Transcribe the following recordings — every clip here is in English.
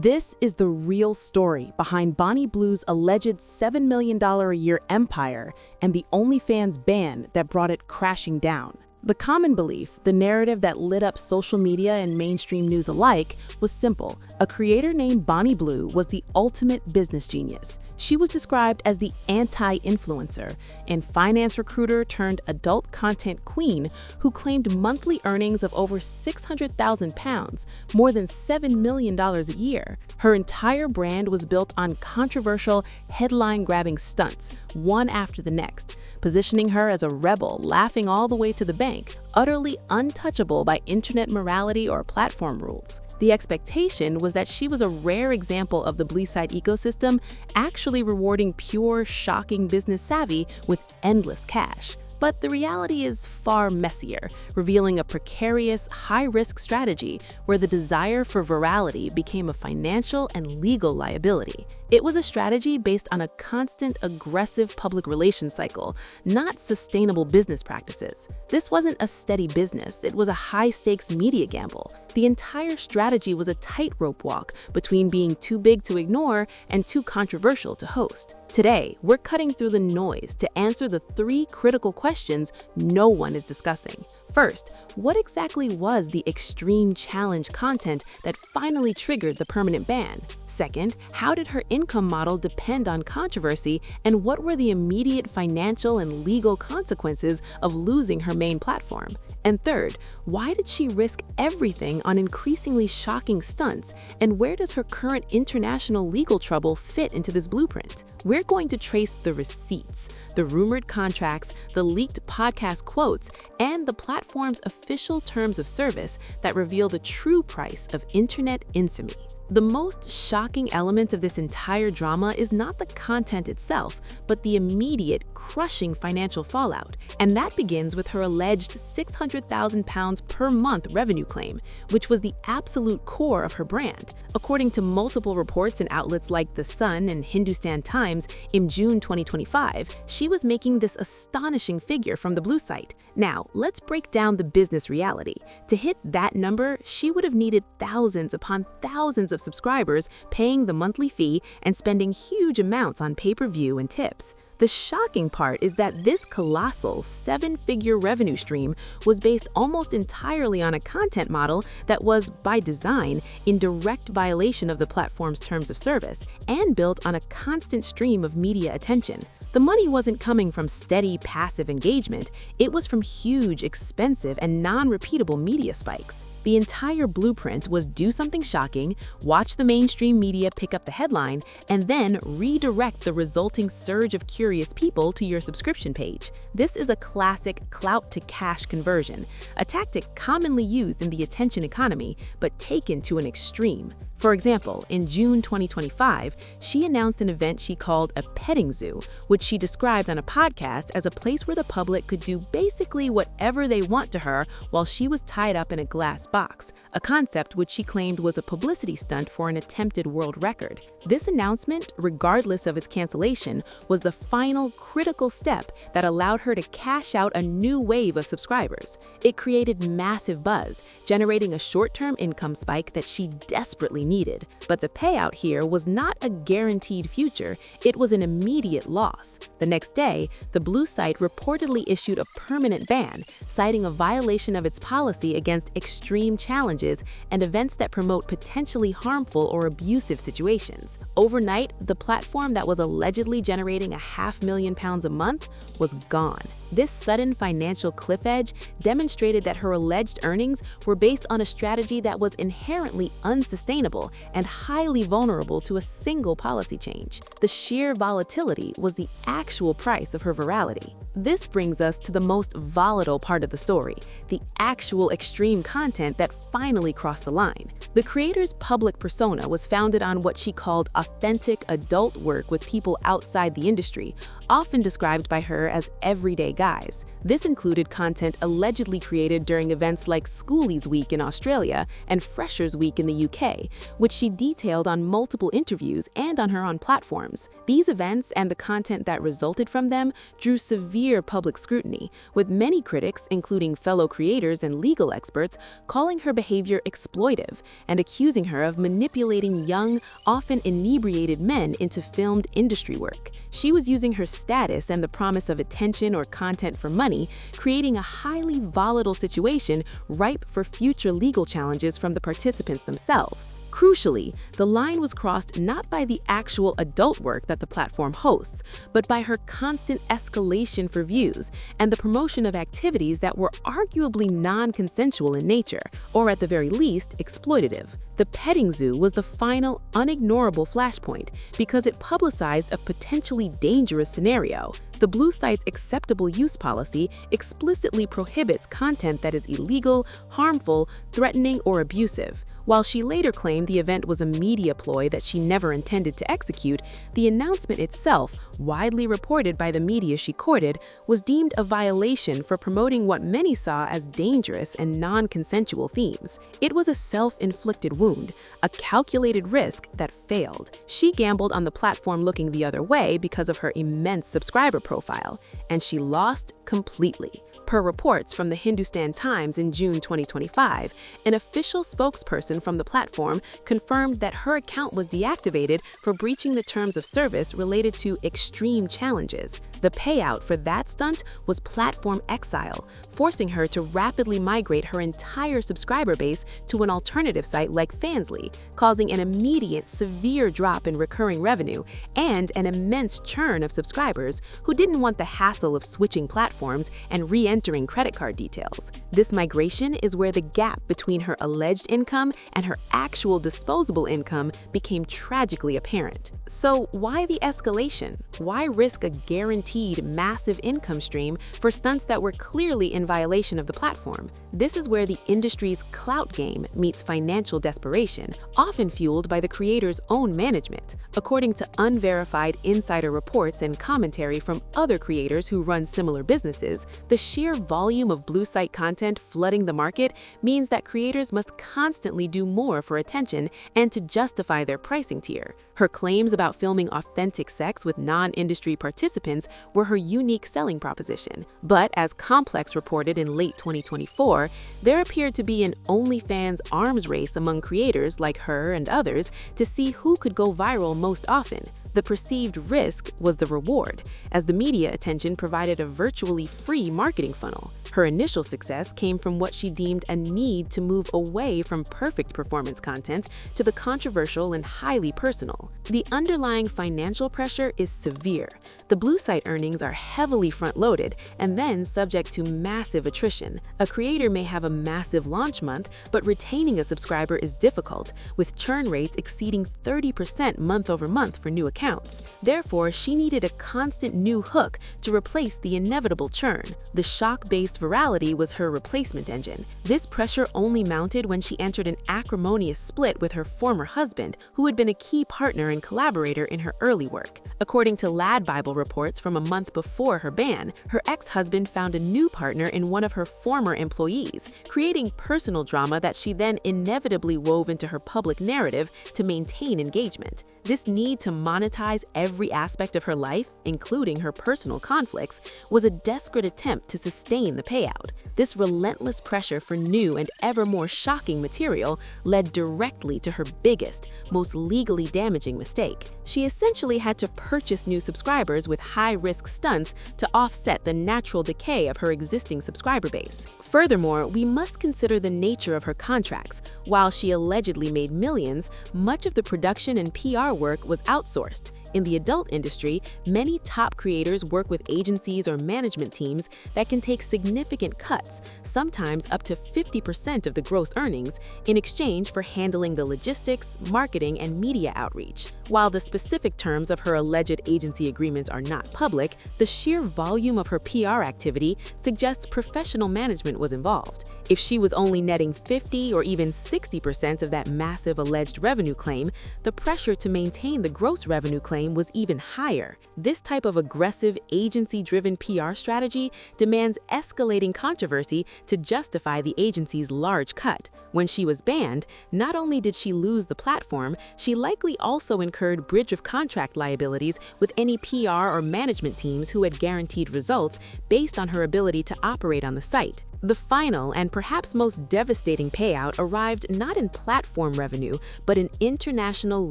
This is the real story behind Bonnie Blue's alleged $7 million a year empire and the OnlyFans ban that brought it crashing down. The common belief, the narrative that lit up social media and mainstream news alike, was simple. A creator named Bonnie Blue was the ultimate business genius. She was described as the anti-influencer, and finance recruiter turned adult content queen who claimed monthly earnings of over £600,000, more than $7 million a year. Her entire brand was built on controversial, headline-grabbing stunts, one after the next, positioning her as a rebel, laughing all the way to the bank, utterly untouchable by internet morality or platform rules. The expectation was that she was a rare example of the Bluesite ecosystem, actually rewarding pure, shocking business savvy with endless cash. But the reality is far messier, revealing a precarious, high-risk strategy where the desire for virality became a financial and legal liability. It was a strategy based on a constant, aggressive public relations cycle, not sustainable business practices. This wasn't a steady business, it was a high-stakes media gamble. The entire strategy was a tightrope walk between being too big to ignore and too controversial to host. Today, we're cutting through the noise to answer the three critical questions no one is discussing. First, what exactly was the extreme challenge content that finally triggered the permanent ban? Second, how did her income model depend on controversy, and what were the immediate financial and legal consequences of losing her main platform? And third, why did she risk everything on increasingly shocking stunts, and where does her current international legal trouble fit into this blueprint? We're going to trace the receipts, the rumored contracts, the leaked podcast quotes, and the platform's official terms of service that reveal the true price of internet infamy. The most shocking element of this entire drama is not the content itself, but the immediate, crushing financial fallout. And that begins with her alleged £600,000 per month revenue claim, which was the absolute core of her brand. According to multiple reports in outlets like The Sun and Hindustan Times, in June 2025, she was making this astonishing figure from the Bluesite. Now, let's break down the business reality. To hit that number, she would have needed thousands upon thousands of subscribers paying the monthly fee and spending huge amounts on pay-per-view and tips. The shocking part is that this colossal seven-figure revenue stream was based almost entirely on a content model that was, by design, in direct violation of the platform's terms of service and built on a constant stream of media attention. The money wasn't coming from steady, passive engagement, it was from huge, expensive, and non-repeatable media spikes. The entire blueprint was do something shocking, watch the mainstream media pick up the headline, and then redirect the resulting surge of curious people to your subscription page. This is a classic clout-to-cash conversion, a tactic commonly used in the attention economy, but taken to an extreme. For example, in June 2025, she announced an event she called a petting zoo, which she described on a podcast as a place where the public could do basically whatever they want to her while she was tied up in a glass box, a concept which she claimed was a publicity stunt for an attempted world record. This announcement, regardless of its cancellation, was the final critical step that allowed her to cash out a new wave of subscribers. It created massive buzz, generating a short-term income spike that she desperately needed. But the payout here was not a guaranteed future, it was an immediate loss. The next day, the Bluesite reportedly issued a permanent ban, citing a violation of its policy against extreme challenges and events that promote potentially harmful or abusive situations. Overnight, the platform that was allegedly generating £500,000 a month was gone. This sudden financial cliff edge demonstrated that her alleged earnings were based on a strategy that was inherently unsustainable and highly vulnerable to a single policy change. The sheer volatility was the actual price of her virality. This brings us to the most volatile part of the story, the actual extreme content that finally crossed the line. The creator's public persona was founded on what she called authentic adult work with people outside the industry, often described by her as everyday guys. This included content allegedly created during events like Schoolies Week in Australia and Freshers Week in the UK, which she detailed on multiple interviews and on her own platforms. These events and the content that resulted from them drew severe public scrutiny, with many critics, including fellow creators and legal experts, calling her behavior exploitive and accusing her of manipulating young, often inebriated men into filmed industry work. She was using her status and the promise of attention or content for money, creating a highly volatile situation ripe for future legal challenges from the participants themselves. Crucially, the line was crossed not by the actual adult work that the platform hosts, but by her constant escalation for views and the promotion of activities that were arguably non-consensual in nature, or at the very least, exploitative. The petting zoo was the final, unignorable flashpoint because it publicized a potentially dangerous scenario. The Blue Site's acceptable use policy explicitly prohibits content that is illegal, harmful, threatening, or abusive. While she later claimed the event was a media ploy that she never intended to execute, the announcement itself, widely reported by the media she courted, was deemed a violation for promoting what many saw as dangerous and non-consensual themes. It was a self-inflicted wound, a calculated risk that failed. She gambled on the platform looking the other way because of her immense subscriber profile, and she lost completely. Per reports from the Hindustan Times in June 2025, an official spokesperson from the platform confirmed that her account was deactivated for breaching the terms of service related to extreme challenges. The payout for that stunt was platform exile, forcing her to rapidly migrate her entire subscriber base to an alternative site like Fansly, causing an immediate, severe drop in recurring revenue and an immense churn of subscribers who didn't want the hassle of switching platforms and re-entering credit card details. This migration is where the gap between her alleged income and her actual disposable income became tragically apparent. So why the escalation? Why risk a guaranteed massive income stream for stunts that were clearly in violation of the platform? This is where the industry's clout game meets financial desperation, often fueled by the creator's own management. According to unverified insider reports and commentary from other creators who run similar businesses, the sheer volume of Blue Site content flooding the market means that creators must constantly do more for attention and to justify their pricing tier. Her claims about filming authentic sex with non-industry participants were her unique selling proposition. But as Complex reported in late 2024, there appeared to be an OnlyFans arms race among creators like her and others to see who could go viral most often. The perceived risk was the reward, as the media attention provided a virtually free marketing funnel. Her initial success came from what she deemed a need to move away from perfect performance content to the controversial and highly personal. The underlying financial pressure is severe. The Blue Site earnings are heavily front-loaded and then subject to massive attrition. A creator may have a massive launch month, but retaining a subscriber is difficult, with churn rates exceeding 30% month-over-month for new accounts. Therefore, she needed a constant new hook to replace the inevitable churn. The shock-based virality was her replacement engine. This pressure only mounted when she entered an acrimonious split with her former husband, who had been a key partner and collaborator in her early work. According to Lad Bible reports from a month before her ban, her ex-husband found a new partner in one of her former employees, creating personal drama that she then inevitably wove into her public narrative to maintain engagement. This need to monetize every aspect of her life, including her personal conflicts, was a desperate attempt to sustain the payout. This relentless pressure for new and ever more shocking material led directly to her biggest, most legally damaging mistake. She essentially had to purchase new subscribers with high-risk stunts to offset the natural decay of her existing subscriber base. Furthermore, we must consider the nature of her contracts. While she allegedly made millions, much of the production and PR work was outsourced. In the adult industry, many top creators work with agencies or management teams that can take significant cuts, sometimes up to 50% of the gross earnings, in exchange for handling the logistics, marketing, and media outreach. While the specific terms of her alleged agency agreements are not public, the sheer volume of her PR activity suggests professional management was involved. If she was only netting 50 or even 60% of that massive alleged revenue claim, the pressure to maintain the gross revenue claim was even higher. This type of aggressive, agency-driven PR strategy demands escalating controversy to justify the agency's large cut. When she was banned, not only did she lose the platform, she likely also incurred breach of contract liabilities with any PR or management teams who had guaranteed results based on her ability to operate on the site. The final and perhaps most devastating payout arrived not in platform revenue, but in international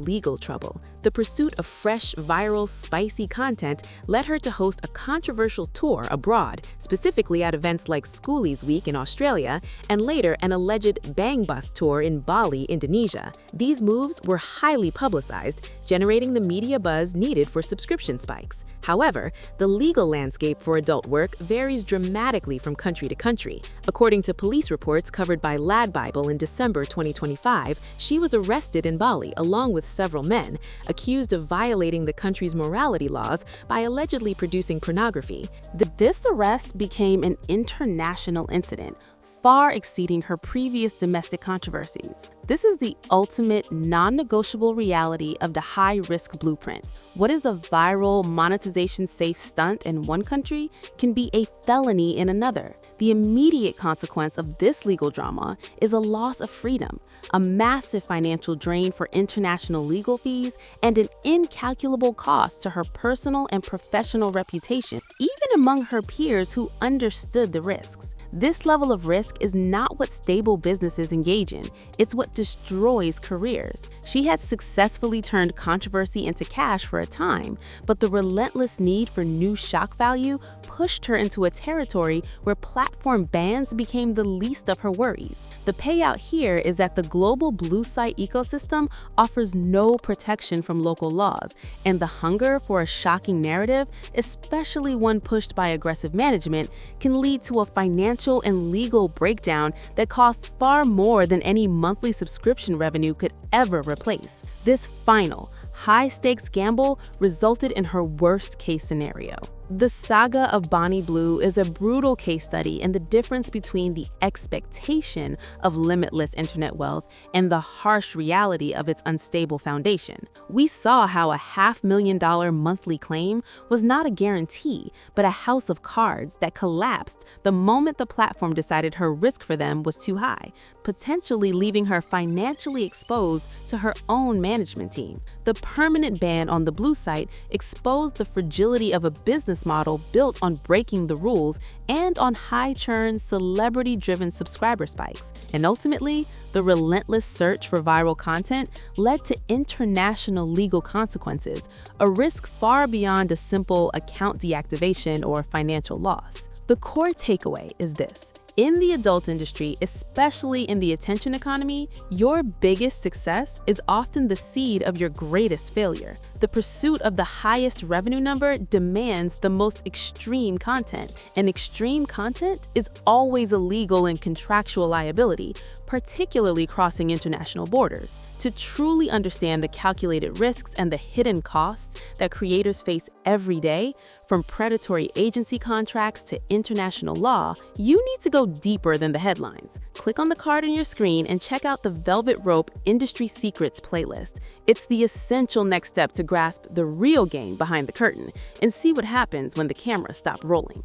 legal trouble. The pursuit of fresh, viral, spicy content led her to host a controversial tour abroad, specifically at events like Schoolies Week in Australia, and later an alleged Bang Bus tour in Bali, Indonesia. These moves were highly publicized, generating the media buzz needed for subscription spikes. However, the legal landscape for adult work varies dramatically from country to country. According to police reports covered by Lad Bible in December 2025, she was arrested in Bali along with several men, accused of violating the country's morality laws by allegedly producing pornography. This arrest became an international incident, far exceeding her previous domestic controversies. This is the ultimate non-negotiable reality of the high-risk blueprint. What is a viral, monetization-safe stunt in one country can be a felony in another. The immediate consequence of this legal drama is a loss of freedom, a massive financial drain for international legal fees, and an incalculable cost to her personal and professional reputation, even among her peers who understood the risks. This level of risk is not what stable businesses engage in, it's what destroys careers. She had successfully turned controversy into cash for a time, but the relentless need for new shock value pushed her into a territory where platform bans became the least of her worries. The payout here is that the global blue site ecosystem offers no protection from local laws, and the hunger for a shocking narrative, especially one pushed by aggressive management, can lead to a financial and legal breakdown that costs far more than any monthly subscription revenue could ever replace. This final, high-stakes gamble resulted in her worst-case scenario. The saga of Bonnie Blue is a brutal case study in the difference between the expectation of limitless internet wealth and the harsh reality of its unstable foundation. We saw how a $500,000 monthly claim was not a guarantee, but a house of cards that collapsed the moment the platform decided her risk for them was too high, potentially leaving her financially exposed to her own management team. The permanent ban on the Blue site exposed the fragility of a business model built on breaking the rules and on high-churn, celebrity-driven subscriber spikes. And ultimately, the relentless search for viral content led to international legal consequences, a risk far beyond a simple account deactivation or financial loss. The core takeaway is this. In the adult industry, especially in the attention economy, your biggest success is often the seed of your greatest failure. The pursuit of the highest revenue number demands the most extreme content, and extreme content is always a legal and contractual liability, particularly crossing international borders. To truly understand the calculated risks and the hidden costs that creators face every day, from predatory agency contracts to international law, you need to go deeper than the headlines. Click on the card on your screen and check out the Velvet Rope Industry Secrets playlist. It's the essential next step to grasp the real game behind the curtain and see what happens when the cameras stop rolling.